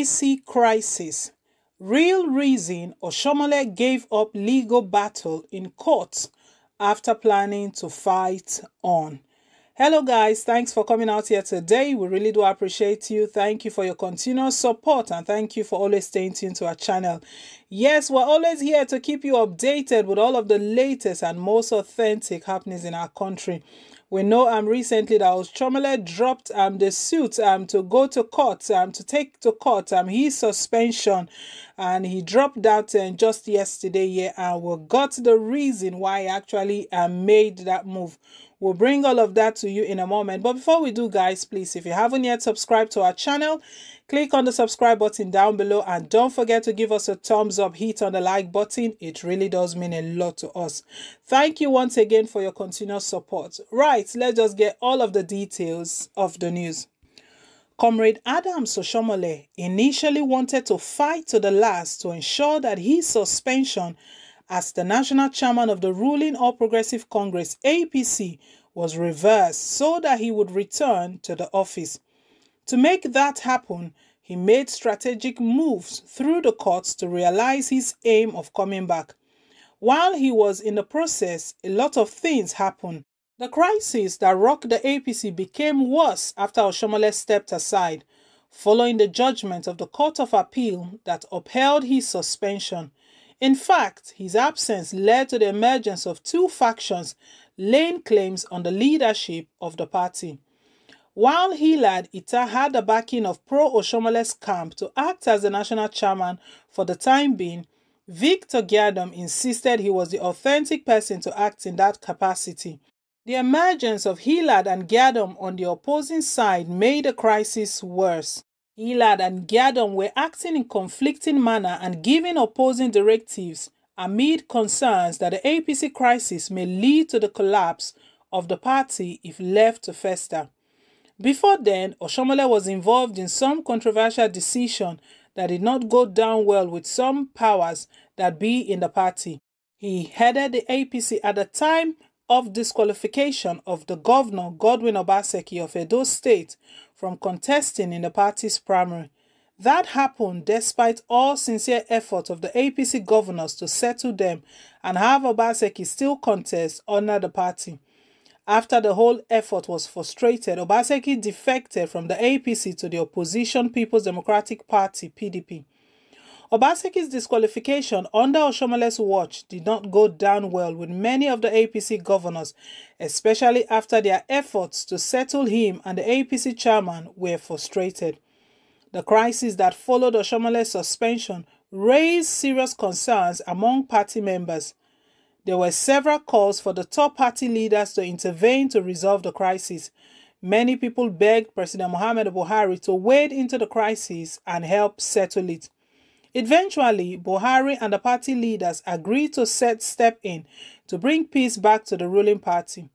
APC crisis. Real reason Oshiomohle gave up legal battle in court after planning to fight on. Hello guys, thanks for coming out here today. We really do appreciate you. Thank you for your continuous support and thank you for always staying tuned to our channel. Yes, we're always here to keep you updated with all of the latest and most authentic happenings in our country. We know recently that Oshiomohle dropped the suit to go to court, to take to court his suspension, and he dropped that just yesterday, and we got the reason why he actually made that move. We'll bring all of that to you in a moment. But before we do, guys, please, if you haven't yet subscribed to our channel, click on the subscribe button down below and don't forget to give us a thumbs up, hit on the like button. It really does mean a lot to us. Thank you once again for your continuous support. Right, let's just get all of the details of the news. Comrade Adams Oshiomohle initially wanted to fight to the last to ensure that his suspension as the national chairman of the ruling All Progressive Congress APC was reversed so that he would return to the office. To make that happen, he made strategic moves through the courts to realize his aim of coming back. While he was in the process, a lot of things happened. The crisis that rocked the APC became worse after Oshiomohle stepped aside, following the judgment of the Court of Appeal that upheld his suspension. In fact, his absence led to the emergence of two factions laying claims on the leadership of the party. While Hilad Ita had the backing of pro-Oshiomohle's camp to act as the national chairman for the time being, Victor Gyadom insisted he was the authentic person to act in that capacity. The emergence of Hilad and Gyadom on the opposing side made the crisis worse. Hilad and Gyadom were acting in conflicting manner and giving opposing directives amid concerns that the APC crisis may lead to the collapse of the party if left to fester. Before then, Oshiomohle was involved in some controversial decision that did not go down well with some powers that be in the party. He headed the APC at the time of disqualification of the governor Godwin Obaseki of Edo State from contesting in the party's primary. That happened despite all sincere efforts of the APC governors to settle them and have Obaseki still contest under the party. After the whole effort was frustrated, Obaseki defected from the APC to the opposition People's Democratic Party (PDP). Obaseki's disqualification under Oshiomohle's watch did not go down well with many of the APC governors, especially after their efforts to settle him and the APC chairman were frustrated. The crisis that followed Oshiomohle's suspension raised serious concerns among party members. There were several calls for the top party leaders to intervene to resolve the crisis. Many people begged President Muhammadu Buhari to wade into the crisis and help settle it. Eventually, Buhari and the party leaders agreed to step in to bring peace back to the ruling party.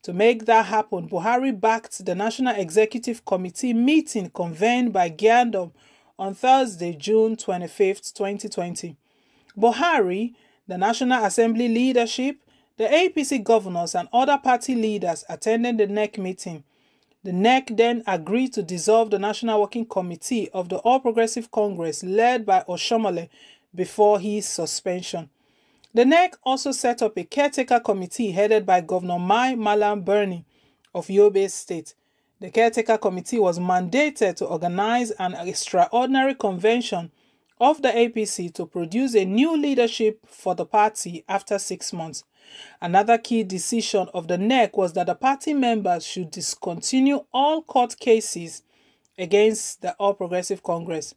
To make that happen, Buhari backed the National Executive Committee meeting convened by Gyadom on Thursday, June 25, 2020. Buhari, the National Assembly leadership, the APC governors and other party leaders attended the NEC meeting. The NEC then agreed to dissolve the National Working Committee of the All Progressive Congress led by Oshiomohle before his suspension. The NEC also set up a caretaker committee headed by Governor Mai Malam Birni of Yobe State. The caretaker committee was mandated to organize an extraordinary convention of the APC to produce a new leadership for the party after 6 months. Another key decision of the NEC was that the party members should discontinue all court cases against the All Progressive Congress.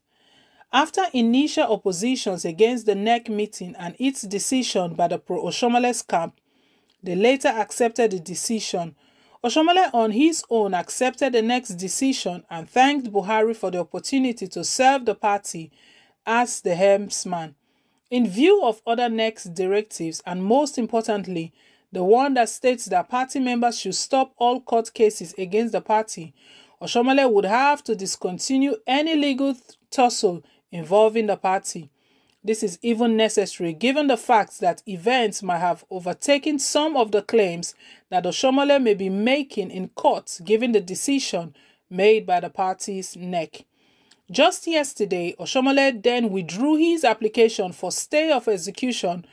After initial oppositions against the NEC meeting and its decision by the pro-Oshiomohle's camp, they later accepted the decision. Oshiomohle on his own accepted the NEC's decision and thanked Buhari for the opportunity to serve the party as the helmsman. In view of other NEC's directives and most importantly, the one that states that party members should stop all court cases against the party, Oshiomohle would have to discontinue any legal tussle involving the party. This is even necessary given the fact that events might have overtaken some of the claims that Oshiomohle may be making in court given the decision made by the party's NEC. Just yesterday, Oshiomohle then withdrew his application for stay of execution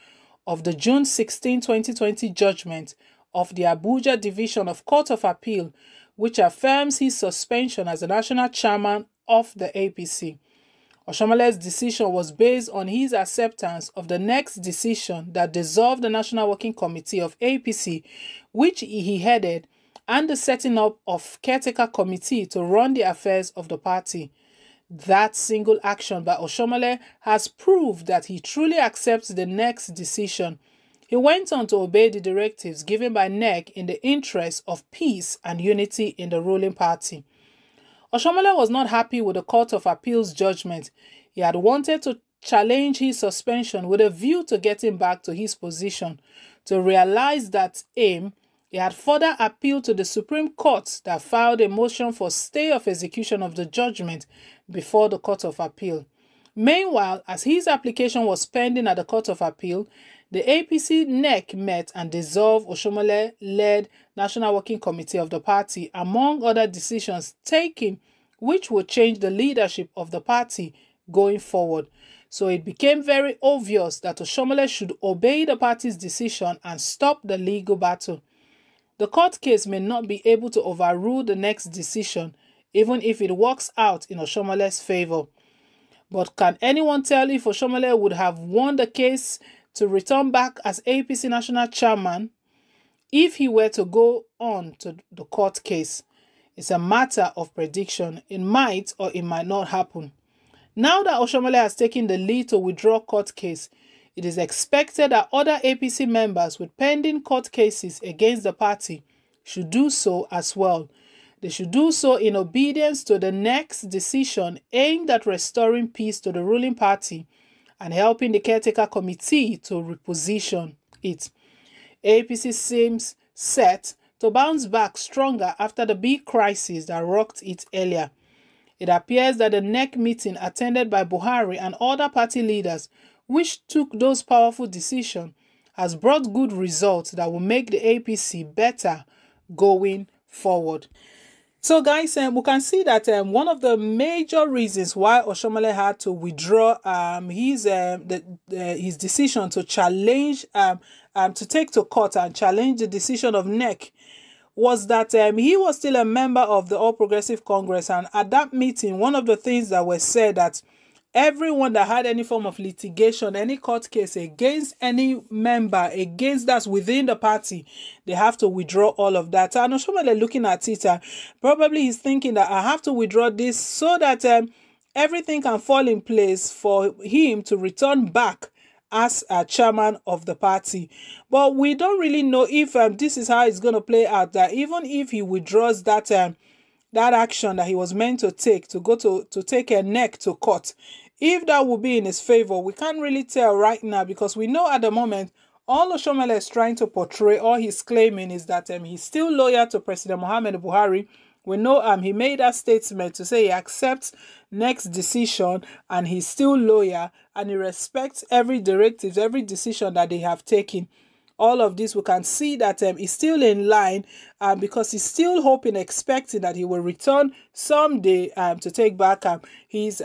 of the June 16, 2020 judgment of the Abuja Division of Court of Appeal, which affirms his suspension as the national chairman of the APC. Oshiomohle's decision was based on his acceptance of the next decision that dissolved the National Working Committee of APC, which he headed, and the setting up of caretaker committee to run the affairs of the party. That single action by Oshiomohle has proved that he truly accepts the next decision. He went on to obey the directives given by NEC in the interest of peace and unity in the ruling party. Oshiomohle was not happy with the Court of Appeal's judgment. He had wanted to challenge his suspension with a view to getting back to his position. To realize that aim, he had further appealed to the Supreme Court that filed a motion for stay of execution of the judgment before the Court of Appeal. Meanwhile, as his application was pending at the Court of Appeal, the APC NEC met and dissolved Oshiomohle-led National Working Committee of the party, among other decisions taken which would change the leadership of the party going forward. So it became very obvious that Oshiomohle should obey the party's decision and stop the legal battle. The court case may not be able to overrule the next decision, even if it works out in Oshiomohle's favor. But can anyone tell if Oshiomohle would have won the case to return back as APC national chairman if he were to go on to the court case? It's a matter of prediction. It might or it might not happen. Now that Oshiomohle has taken the lead to withdraw court case, it is expected that other APC members with pending court cases against the party should do so as well. They should do so in obedience to the next decision aimed at restoring peace to the ruling party and helping the caretaker committee to reposition it. APC seems set to bounce back stronger after the big crisis that rocked it earlier. It appears that the NEC meeting attended by Buhari and other party leaders which took those powerful decisions has brought good results that will make the APC better going forward. So guys, we can see that one of the major reasons why Oshiomohle had to withdraw his decision to challenge to take to court and challenge the decision of NEC was that he was still a member of the All Progressive Congress, and at that meeting one of the things that was said that everyone that had any form of litigation, any court case against any member, against that's within the party, they have to withdraw all of that. And Oshiomohle looking at it, probably he's thinking that I have to withdraw this so that everything can fall in place for him to return back as a chairman of the party. But we don't really know if this is how it's going to play out, that even if he withdraws that action that he was meant to take, to go to take a NEC to court, if that will be in his favor, we can't really tell right now, because we know at the moment all Oshiomohle is trying to portray, all he's claiming is that he's still loyal to President Muhammadu Buhari. We know he made that statement to say he accepts NEC's decision and he's still loyal and he respects every directive, every decision that they have taken. All of this, we can see that he's still in line because he's still hoping, expecting that he will return someday to take back his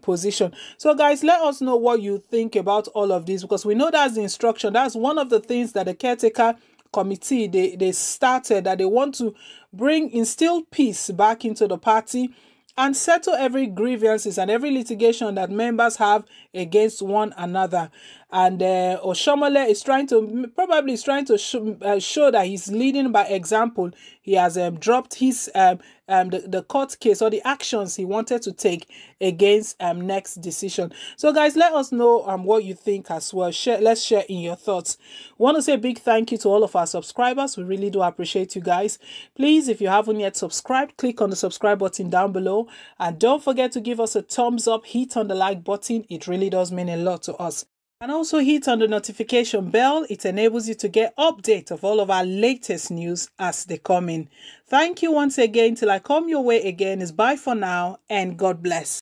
position. So guys, let us know what you think about all of this, because we know that's the instruction. That's one of the things that the caretaker committee, they started, that they want to instill peace back into the party and settle every grievances and every litigation that members have against one another. And Oshiomohle is trying to show that he's leading by example. He has dropped his the court case or the actions he wanted to take against NEC's decision. So guys, let us know what you think as well. Let's share in your thoughts. Want to say a big thank you to all of our subscribers. We really do appreciate you guys. Please, if you haven't yet subscribed, click on the subscribe button down below, and don't forget to give us a thumbs up, hit on the like button. It really does mean a lot to us. And also hit on the notification bell. It enables you to get updates of all of our latest news as they come in. Thank you once again. Till I come your way again, is bye for now, and God bless.